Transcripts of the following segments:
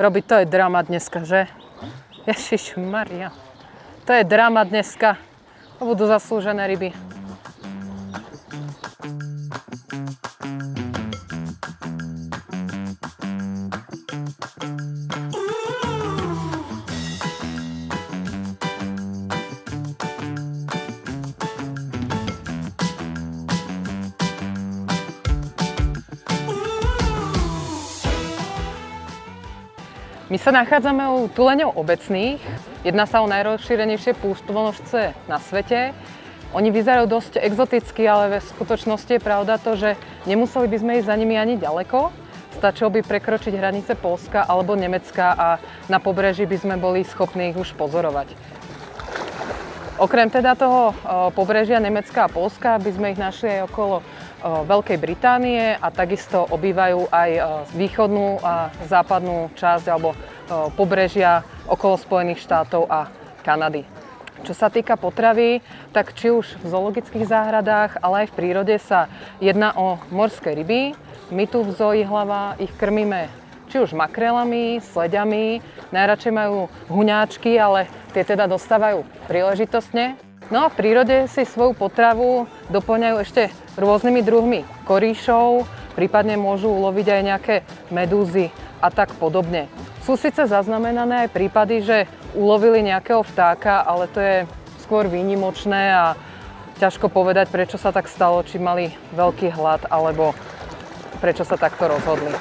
robiť. To je drama dneska, že? Ježišmaria. To je drama dneska. To budú zaslúžené ryby. My sa nachádzame u tuleňov obecných. Jedná sa o najrozšírenejšie púšťonožce na svete. Oni vyzerajú dosť exoticky, ale v skutočnosti je pravda to, že nemuseli by sme ísť za nimi ani ďaleko. Stačilo by prekročiť hranice Poľska alebo Nemecka a na pobreží by sme boli schopní ich už pozorovať. Okrem teda toho pobrežia Nemecka a Poľska by sme ich našli aj okolo Veľkej Británie a takisto obývajú aj východnú a západnú časť alebo pobrežia okolo Spojených štátov a Kanady. Čo sa týka potravy, tak či už v zoologických záhradách, ale aj v prírode sa jedná o morské ryby. My tu v Zoo Jihlava ich krmíme či už makrelami, sleďami, najradšej majú huňáčky, ale tie teda dostávajú príležitostne. No a v prírode si svoju potravu doplňajú ešte rôznymi druhmi koríšov, prípadne môžu uloviť aj nejaké medúzy a tak podobne. Sú síce zaznamenané aj prípady, že ulovili nejakého vtáka, ale to je skôr výnimočné a ťažko povedať, prečo sa tak stalo, či mali veľký hlad, alebo prečo sa takto rozhodli.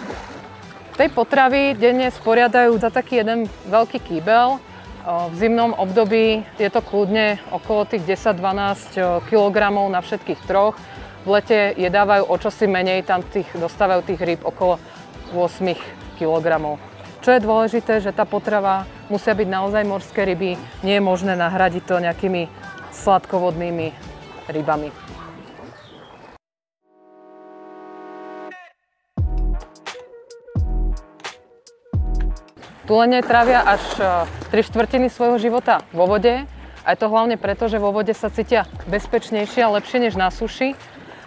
Tej potravy denne sporiadajú za taký jeden veľký kýbel. V zimnom období je to kľudne okolo tých 10-12 kg na všetkých troch. V lete jedávajú o čosi menej, tam dostávajú tých rýb okolo 8 kg. Čo je dôležité, že tá potrava musia byť naozaj morské ryby, nie je možné nahradiť to nejakými sladkovodnými rybami. Tulene trávia až 3/4 svojho života vo vode. A je to hlavne preto, že vo vode sa cítia bezpečnejšie a lepšie než na suši.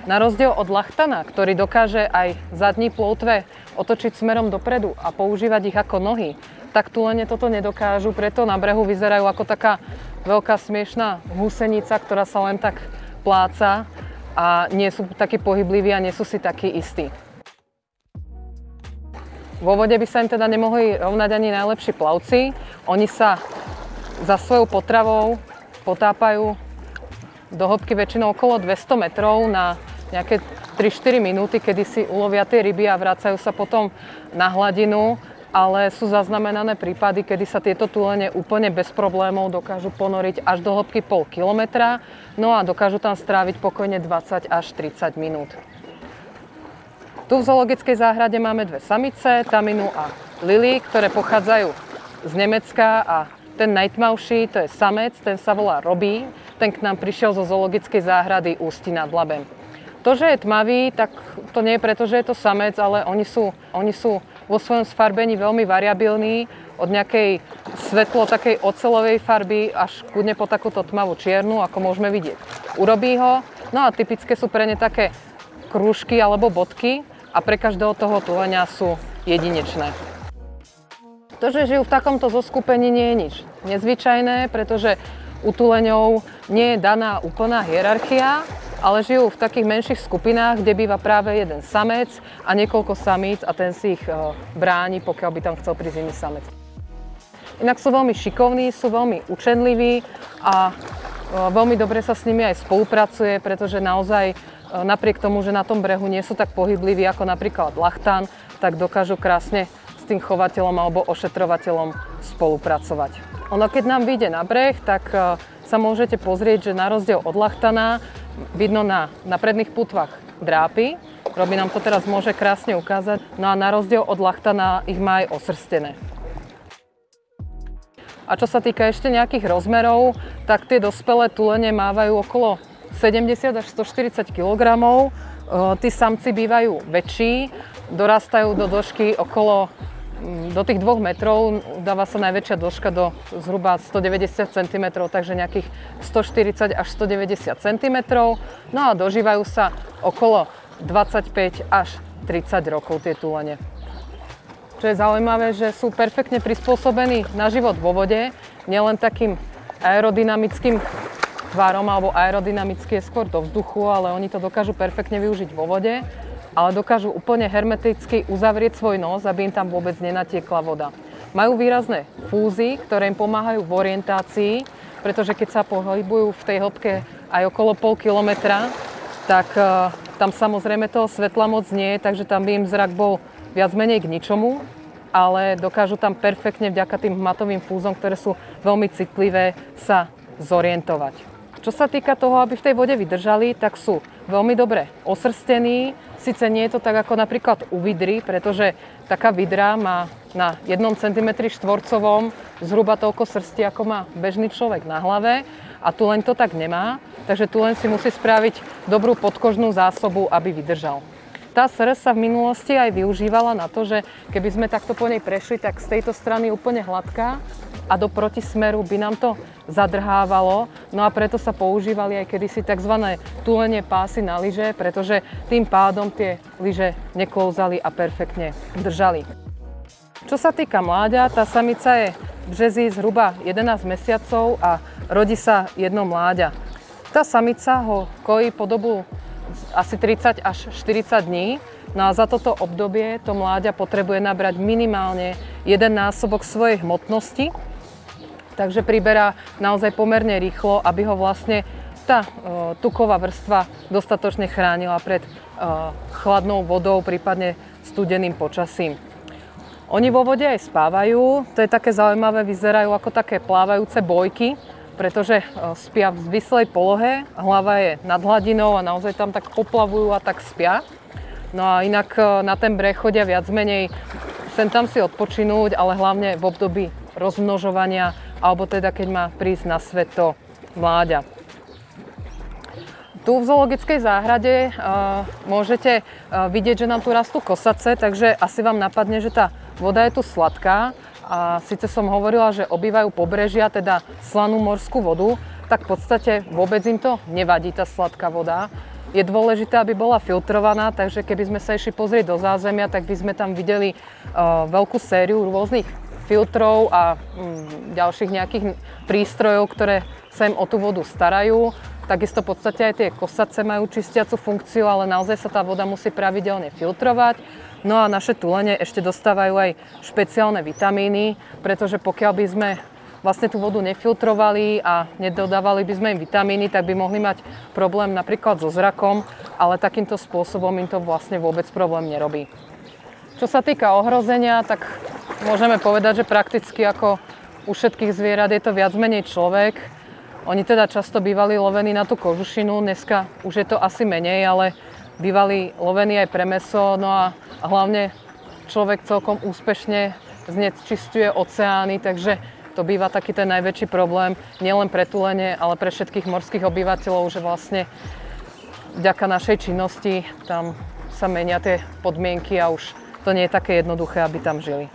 Na rozdiel od lachtana, ktorý dokáže aj zadní plôtve otočiť smerom dopredu a používať ich ako nohy, tak tulene toto nedokážu, preto na brehu vyzerajú ako taká veľká smiešná húsenica, ktorá sa len tak pláca a nie sú takí pohybliví a nie sú si takí istí. Vo vode by sa im teda nemohli rovnať ani najlepší plavci. Oni sa za svojou potravou potápajú do hĺbky väčšinou okolo 200 metrov na nejaké 3-4 minúty, kedy si ulovia tie ryby a vracajú sa potom na hladinu, ale sú zaznamenané prípady, kedy sa tieto tulene úplne bez problémov dokážu ponoriť až do hĺbky pol kilometra, no a dokážu tam stráviť pokojne 20 až 30 minút. Tu v zoologickej záhrade máme dve samice, Taminu a Lily, ktoré pochádzajú z Nemecka a ten najtmavší, to je samec, ten sa volá Robbie, ten k nám prišiel zo zoologickej záhrady Ústí nad Labem. To, že je tmavý, tak to nie je preto, že je to samec, ale oni sú vo svojom sfarbení veľmi variabilní, od nejakej svetlo takej oceľovej farby až kľudne po takúto tmavú čiernu, ako môžeme vidieť u Robbieho. No a typické sú pre ne také krúžky alebo bodky a pre každého toho tuleňa sú jedinečné. To, že žijú v takomto zoskupení, nie je nič nezvyčajné, pretože u tuleňov nie je daná úplná hierarchia, ale žijú v takých menších skupinách, kde býva práve jeden samec a niekoľko samíc a ten si ich bráni, pokiaľ by tam chcel prísť iný samec. Inak sú veľmi šikovní, sú veľmi učenliví a veľmi dobre sa s nimi aj spolupracuje, pretože naozaj napriek tomu, že na tom brehu nie sú tak pohybliví ako napríklad lachtan, tak dokážu krásne s tým chovateľom alebo ošetrovateľom spolupracovať. Ono, keď nám vyjde na breh, tak sa môžete pozrieť, že na rozdiel od lachtana vidno na predných putvách drápy. Robi nám to teraz môže krásne ukázať. No a na rozdiel od lachtana ich má aj osrstené. A čo sa týka ešte nejakých rozmerov, tak tie dospelé tulene mávajú okolo 70 až 140 kg. Tí samci bývajú väčší, dorastajú do dĺžky do tých 2 metrov, dáva sa najväčšia dĺžka do zhruba 190 cm, takže nejakých 140 až 190 cm. No a dožívajú sa okolo 25 až 30 rokov tie tulene. čo je zaujímavé, že sú perfektne prispôsobení na život vo vode, nielen takým aerodynamickým tvarom alebo aerodynamicky je skôr do vzduchu, ale oni to dokážu perfektne využiť vo vode, ale dokážu úplne hermeticky uzavrieť svoj nos, aby im tam vôbec nenatiekla voda. Majú výrazné fúzy, ktoré im pomáhajú v orientácii, pretože keď sa pohybujú v tej hĺbke aj okolo pol kilometra, tak tam samozrejme toho svetla moc nie je, takže tam by im zrak bol viac menej k ničomu, ale dokážu tam perfektne vďaka tým hmatovým fúzom, ktoré sú veľmi citlivé, sa zorientovať. Čo sa týka toho, aby v tej vode vydržali, tak sú veľmi dobre osrstení. Sice nie je to tak ako napríklad u vidry, pretože taká vidra má na 1 cm štvorcovom zhruba toľko srsti, ako má bežný človek na hlave. A tu len to tak nemá, takže tu len si musí spraviť dobrú podkožnú zásobu, aby vydržal. Tá srst sa v minulosti aj využívala na to, že keby sme takto po nej prešli, tak z tejto strany úplne hladká a do protismeru by nám to zadrhávalo. No a preto sa používali aj kedysi tzv. Tulenie pásy na lyže, pretože tým pádom tie lyže neklouzali a perfektne držali. Čo sa týka mláďa, tá samica je v březi zhruba 11 mesiacov a rodí sa jedno mláďa. Tá samica ho kojí po dobu asi 30 až 40 dní. No a za toto obdobie to mláďa potrebuje nabrať minimálne 1 násobok svojej hmotnosti. Takže priberá naozaj pomerne rýchlo, aby ho vlastne tá tuková vrstva dostatočne chránila pred chladnou vodou, prípadne studeným počasím. Oni vo vode aj spávajú, to je také zaujímavé, vyzerajú ako také plávajúce bojky, pretože spia v zvislej polohe, hlava je nad hladinou a naozaj tam tak poplavujú a tak spia. No a inak na ten breh chodia viac menej sem tam si odpočinúť, ale hlavne v období rozmnožovania alebo teda keď má prísť na svet to mláďa. Tu v zoologickej záhrade môžete vidieť, že nám tu rastú kosace, takže asi vám napadne, že tá voda je tu sladká. A síce som hovorila, že obývajú pobrežia, teda slanú morskú vodu, tak v podstate vôbec im to nevadí, tá sladká voda. Je dôležité, aby bola filtrovaná, takže keby sme sa išli pozrieť do zázemia, tak by sme tam videli veľkú sériu rôznych filtrov a ďalších nejakých prístrojov, ktoré sa im o tú vodu starajú. Takisto v podstate aj tie kosace majú čistiacu funkciu, ale naozaj sa tá voda musí pravidelne filtrovať. No a naše tulene ešte dostávajú aj špeciálne vitamíny, pretože pokiaľ by sme vlastne tú vodu nefiltrovali a nedodávali by sme im vitamíny, tak by mohli mať problém napríklad so zrakom, ale takýmto spôsobom im to vlastne vôbec problém nerobí. Čo sa týka ohrozenia, tak môžeme povedať, že prakticky ako u všetkých zvierat je to viac menej človek. Oni teda často bývali lovení na tú kožušinu, dneska už je to asi menej, ale bývali lovení aj pre mäso, no a hlavne človek celkom úspešne znečisťuje oceány, takže to býva taký ten najväčší problém, nielen pre tulene, ale pre všetkých morských obyvateľov, že vlastne vďaka našej činnosti tam sa menia tie podmienky a už to nie je také jednoduché, aby tam žili.